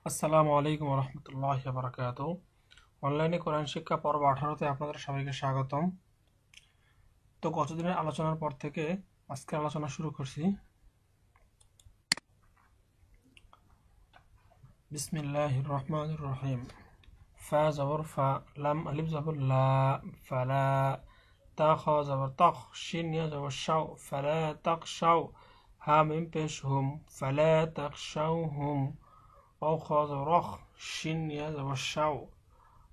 আসসালামু আলাইকুম রহমতুল্লাহ বারাকাত। অনলাইনে কোরআন শিক্ষা পর্ব 18-তে আপনাদের সবাইকে স্বাগতম। তো গতদিনের আলোচনার পর থেকে আজকে আলোচনা শুরু করছি। বিসমিল্লাহির রহমানির রহিম। ফা জবর ফা, লাম আলিফ জবর লা, ফালা। তা খ জবর তখ, শিন ইয়া জবর শাও, ফালা তাকশাও। হা মিম পেশ হুম, ফালা তাকশাউহুম। ও খ জবর রখ, শিন ইয়া জবর শাও,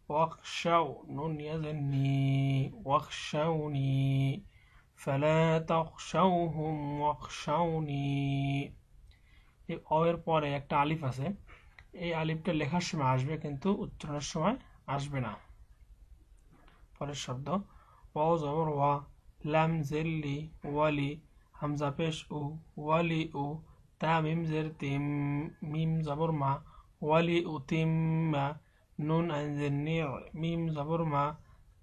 واخشوا نون يزني واخشوني فلا تخشوهم واخشوني। এই অ এর পরে একটা আলিফ আছে, এই আলিফটা লেখার সময় আসবে কিন্তু উচ্চারণের সময় আসবে না। পরের শব্দ ওয়াও জবর ওয়া, লাম জেরলি ওয়ালি, হামজা পেশ উ, ওয়ালি উ। তা মিম জের তিম, মিম জবর মা, ওয়ালি উতিম্মা। নুন আইনজের নি, মিম জবর মা,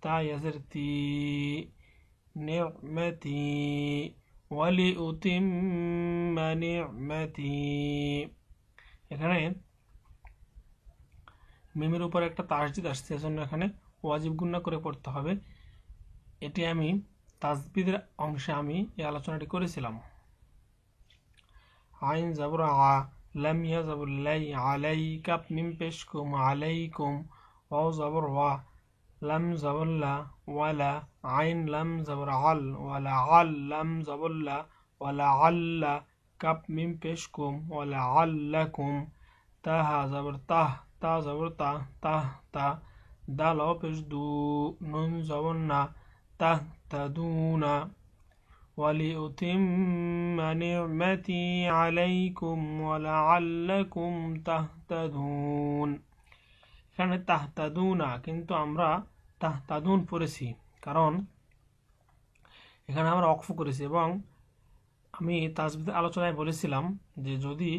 তা ইয়াজের তি, নি'মাতি। ওয়ালি উতিম্মা নি'মাতি। এখানে মিমের উপর একটা তাসদিদ আসছে, এজন্য এখানে ওয়াজিব গুন্না করে পড়তে হবে। এটি আমি তাজবিদের অংশে আমি এই আলোচনাটি করেছিলাম। আইন জবর আ, লাম ইয়া জবর লাই, আলাইকা মিম পেশ কুম, আলাইকুম। ওয়াও জবর ওয়া, লাম জবর লা, ওয়ালা। আইন লাম জবর আল, ওয়ালা আল, লাম জবর লা, ওয়ালা আল্লা। কাপ মিম পেশ কুম, ওয়ালা আল্লাকুম। তাহা জবর তাহ, তা জবর তা, তাহ তা। দাল পেশ দু, নুন জবর না, তাহতাদুনা। ولأتم نعمتي عليكم ولعلكم تهتدون। এখানে তাহতাদুনা কিন্তু আমরা তাহতাদুন পড়েছি, কারণ এখানে আমরা ওয়াকফ করেছি। এবং আমি তাজবিদের আলোচনায় বলেছিলাম যে যদি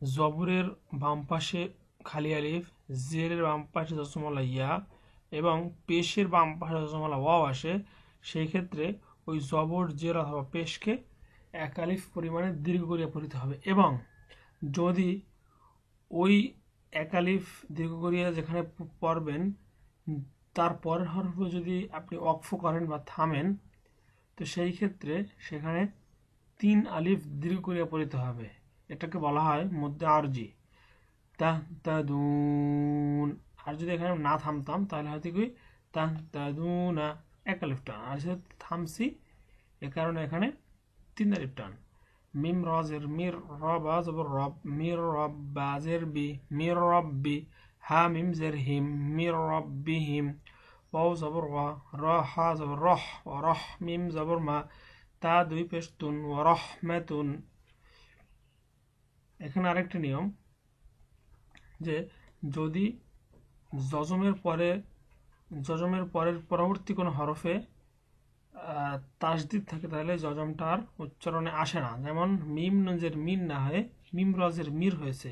জবরের বাম পাশে খালি আলিফ, জেরের বাম পাশে জজমলা ইয়া এবং পেশের বাম পাশে জজমলা ওয়াও আসে, সেই ক্ষেত্রে ওই জবর জের অথবা পেশকে এক আলিফ পরিমাণে দীর্ঘ করিয়া পড়িতে হবে। এবং যদি ওই এক আলিফ দীর্ঘ করিয়া যেখানে পড়বেন তার পরের হরফে যদি আপনি ওয়াকফ করেন বা থামেন, তো সেই ক্ষেত্রে সেখানে 3 আলিফ দীর্ঘ করিয়া পড়িতে হবে। এটাকে বলা হয় মধ্যে আরজি, তাহতাদুন। আর যদি এখানে না থামতাম তাহলে হয়তো কি তাহতাদুনা, এক আলিফ টান। আর যেহেতু থামছি এ কারণে এখানে 3 আলিফ টান। মিম রজের মির, রব জবর রব, মির রব বাজের বি, মির রব্বি। হা মিম জের হিম, মির রব্বিহিম। ওয়াও জবর ওয়া, র হা জবর রহ, রহ মিম জবর মা, তা দুই পেশতুন, ওয়া রহমাতুন। এখানে আরেকটি নিয়ম যে যদি জজমের পরের পরবর্তী কোনো হরফে তাসদিদ থাকে তাহলে জজমটার উচ্চারণে আসে না। যেমন মিম নজের মিন না হয়ে মিম রজের মির হয়েছে।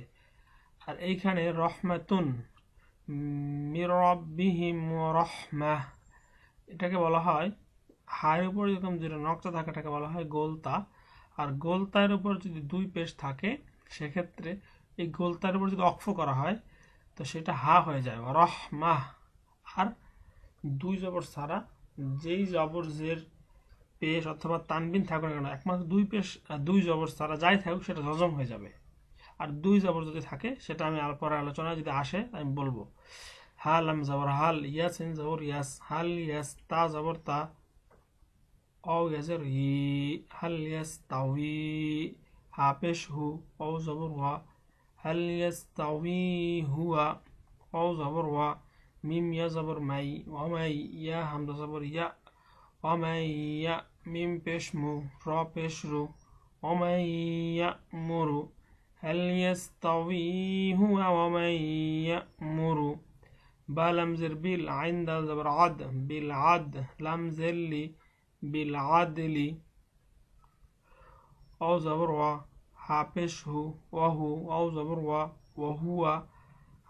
আর এইখানে রহমাতুন, মির রব্বিহিম রহমাহ, এটাকে বলা হয় হায়ের উপর যেরকম যেটা নকশা থাকে এটাকে বলা হয় গোলতা। আর গোলতার উপর যদি দুই পেশ থাকে সেক্ষেত্রে এই গোলতার উপর যদি অক্ফ করা হয় তো সেটা হা হয়ে যায় রহমাহ। আর দুই জবর ছাড়া যেই জবর জের পেশ অথবা তানবিন থাকুক না কেন, একমাত্র দুই পেশ দুই জবর ছাড়া যাই থাকুক সেটা জজম হয়ে যাবে। আর দুই জবর যদি থাকে সেটা আমি পরে আলোচনায় যদি আসে আমি বলবো। হা লাম জবর হাল, ইয়াস ইন জবর ইয়াস, হাল ইয়াস। তা জবর তা, অ ইয়াজের ই, হাল ইয়াস তাওয়ি। হা পেশ হু, অ জবর ওয়া, হাল ইয়াস তাওয়ি হুয়া। অ জবর ওয়া, মিম ইয়া জবর মাই, ওয়ামাই। ইয়া হামজা জবর ইয়া, ওয়ামাই ইয়া। মিম পেশ মু, র পেশ রু, ওয়ামাই ইয়া মুরু। هل يستوي هو ومن يأمر. با لم زر بيل، عند زبر عد، بالعد. لم زر لي، بالعدل. أو زبر و، حابشه وهو. أو زبر و، وهو.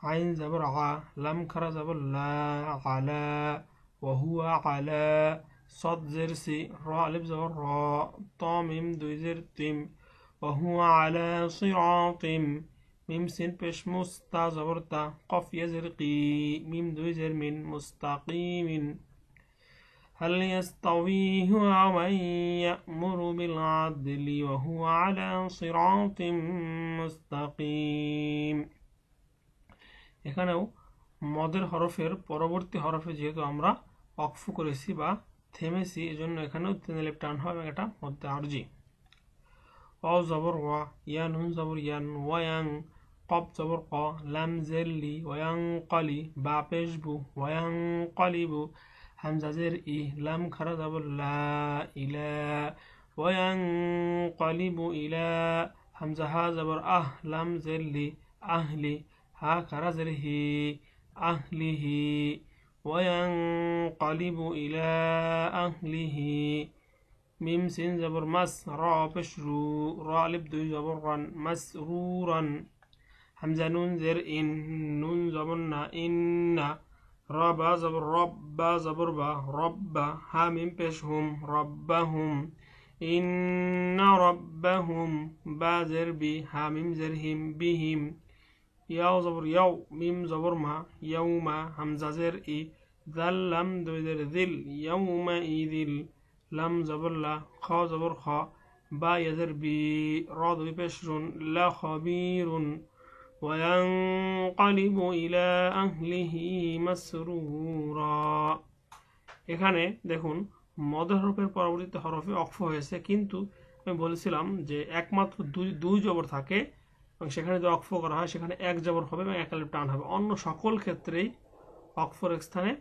عين زبر ع، لم كر زبر لا، على. وهو على. صد زر سي، را ألف زبر را، طا ميم دو زر تم. وهو على صراط মিম সিন পেশ মুস্তা জবর তা কফ ইয়াজের কি মিম দুই জের মিন মুস্তাকিমিন هل يستوي هو ومن يأمر بالعدل وهو على صراط مستقيم এখানেও মদের হরফের পরবর্তী হরফে যেহেতু আমরা অক্ফ করেছি বা থেমেছি এজন্য এখানেও তিন আলিফ টান হবে এবং এটা মধ্যে আরজি ওয়াও জবর ওয়া ইয়া নুন জবর ইয়ান ওয়ায়াং কব জবর ক লাম জেরলি ওয়ায়াং কলি বা পেশবু ওয়ায়াং কলিবু হামজা জের ই লাম খারা জবর লা ইলা ওয়ায়াং কলিবু ইলা হামজা হা জবর আহ লাম জেরলি আহলি হা খারা জের হি আহলিহি وينقلب إلى أهله ميم سين زبر مس را بشرو را لب دو زبر رن مسرورا همزة نون زر إن نون زبرنا إن را با زبر رب با زبر با رب ها ميم بشهم ربهم إن ربهم با زر بي ها ميم زرهم بهم ياو زبر يو ميم زبر ما يوم همزة زر إي ذل لم دو زر ذل يومئذ لم زبر لا خا زبر خا با يزر بي را دو بشر لا خبير وينقلب إلى أهله مسرورا এখানে দেখুন মদের হরফের পরবর্তীতে হরফে অক্ফ হয়েছে কিন্তু আমি বলেছিলাম যে একমাত্র দুই জবর থাকে এবং সেখানে যদি অক্ফ করা হয় সেখানে এক জবর হবে এবং এক আলিফ টান হবে অন্য সকল ক্ষেত্রেই অক্ফর স্থানে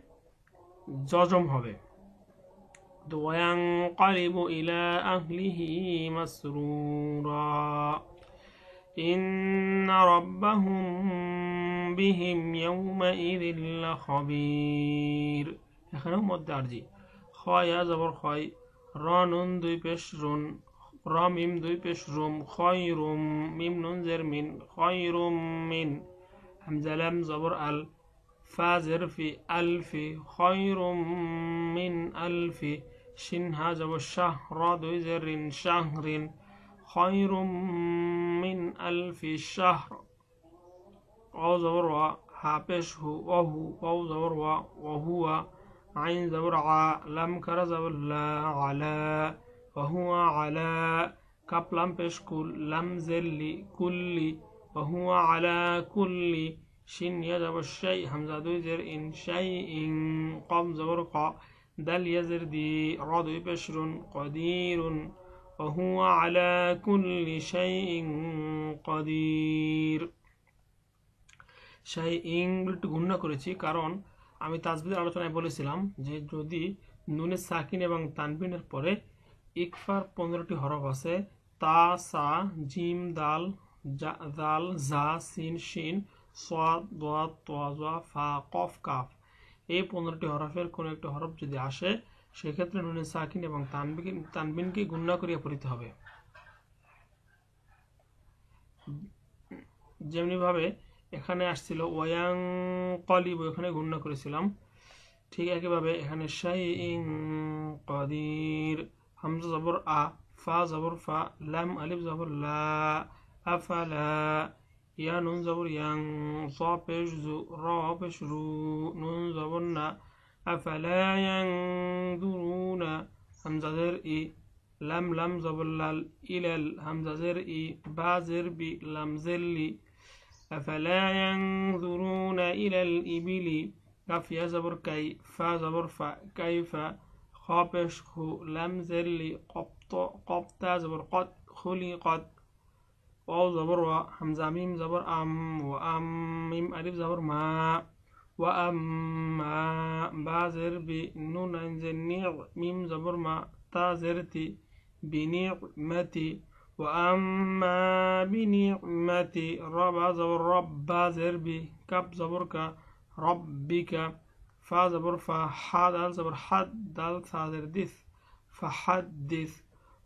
জজম হবে وينقلب إلى أهله مسرورا إن ربهم بهم يومئذ لخبير এখানেও মধ্যে আরজি খয়া জবর খয় রা নুন দুই পেশ রুন را ميم دوي بيش روم خير ميم نون زر من خير من همزة لام زبر ال فا زر في ألف خير من ألف شن ها زبر شهر دوي زر شهر خير من ألف شهر أو زبر ها بيش هو وهو أو زبر وهو عين زبر ع لم كر زبر لا على وهو على كاب لام بشكل لم زلي كل وهو على كل شن يزر الشيء همزة دو زر إن شيء قام زبر قا دل يزر دي راد بشر قدير وهو على كل شيء قدير شيء বলতে গুণনা করেছি কারণ আমি তাজবিদের আলোচনায় বলেছিলাম যে যদি নুনে সাকিন এবং তানবিনের পরে ইকফার 15টি হরফ আছে তা সা জিম দাল দাল জা সিন শিন সাদ দাদ তা জা ফা কফ কাফ এই 15টি হরফের কোন একটি হরফ যদি আসে সেক্ষেত্রে নুনে সাকিন এবং তানবিনকে গুণনা করিয়া পড়িতে হবে যেমনি ভাবে এখানে আসছিল ওয়াং কলিব এখানে গুণনা করেছিলাম ঠিক একইভাবে এখানে শাইইন কাদির হামজা জবর আ ফা জবর ফা লাম আলিফ জবর লা আফালা ইয়া নুন জবর ইয়াং সা পেশ জু রা পেশ রু নুন জবর না আফালা ইয়ানজুরুনা হামজা জের ই লাম লাম জবর লাল ইলাল হামজা জের ই বা জের বি লাম জেরলি আফালা ইয়ানজুরুনা ইলাল ইবিলি কাফ ইয়া জবর কাই ফা জবর ফা কাইফা خا پیش خو لم زلی قبطه زبر قد خلقت واو زبر و همزه میم زبر ام و ام میم الف زبر ما و اما با زر بی نون انزل نیع میم زبر ما تا زرتی بنعمتی و اما بنعمتی ربا زبر رب با زر بی کب زبر کا ربک فا زبر فا حا دال زبر حد دال ثادر دث فحدث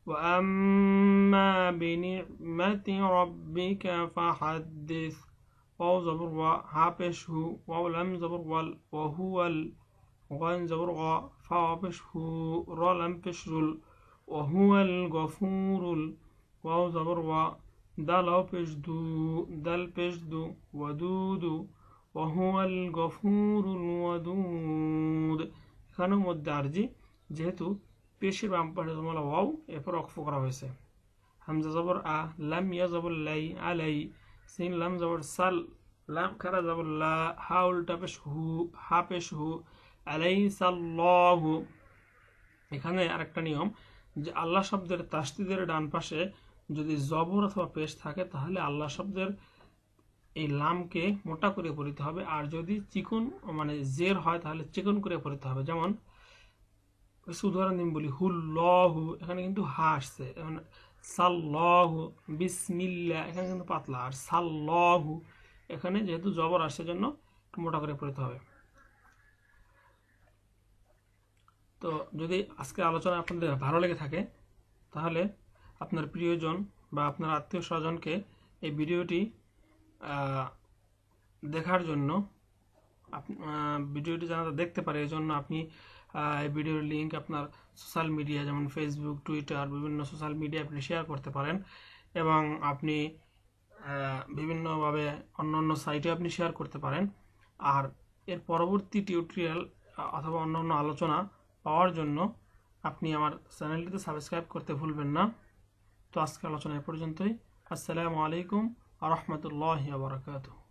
وأما بنعمة ربك فحدث واو زبر و ها پیش هو واو لم زبر وال وهو غين زبر غا فا پیش هو را لم پیش رل وهو الغفور واو زبر و দালাও পেশ দু, দাল পেশ দু, ওয়াদুদু, ওয়াহুয়াল গফুরুল ওয়াদুদ। এখানেও মধ্যে আরজি, যেহেতু পেশের বাম পাশে জমলা ওয়াও, এরপর অক্ফ করা হয়েছে। হামজা জবর আ, লাম ইয়া জবর লাই, আলাই, সিন লাম জবর সাল, লাম খারা জবর লা, হা উল্টা পেশ হু, হা পেশ হু, আলাইসাল্লাহু। এখানে আরেকটা নিয়ম, যে আল্লাহ শব্দের তাসদিদের ডান পাশে যদি জবর অথবা পেশ থাকে তাহলে আল্লাহ শব্দের এই লামকে মোটা করে পড়িতে হবে, আর যদি চিকন মানে জের হয় তাহলে চিকন করে পড়িতে হবে। যেমন উদাহরণ দিন বলি, হুল্লাহু, এখানে কিন্তু হা আসছে, সাল্লাহু, বিসমিল্লাহ, এখানে কিন্তু পাতলা, আর সাল্লাহু এখানে যেহেতু জবর আসছে জন্য মোটা করে পড়িতে হবে। তো যদি আজকের আলোচনা আপনাদের ভালো লেগে থাকে তাহলে আপনার প্রিয়জন বা আপনার আত্মীয় স্বজনকে এই ভিডিওটি দেখার জন্য, ভিডিওটি যেন দেখতে পারে এই জন্য আপনি এই ভিডিওর লিঙ্ক আপনার সোশ্যাল মিডিয়া যেমন ফেসবুক, টুইটার, বিভিন্ন সোশ্যাল মিডিয়া আপনি শেয়ার করতে পারেন, এবং আপনি বিভিন্নভাবে অন্য অন্য সাইটে আপনি শেয়ার করতে পারেন। আর এর পরবর্তী টিউটোরিয়াল অথবা অন্য অন্য আলোচনা পাওয়ার জন্য আপনি আমার চ্যানেলটিতে সাবস্ক্রাইব করতে ভুলবেন না। তো আজকের আলোচনা এ পর্যন্তই। আসসালামু আলাইকুম ওয়া রাহমাতুল্লাহি ওয়া বারাকাতুহু।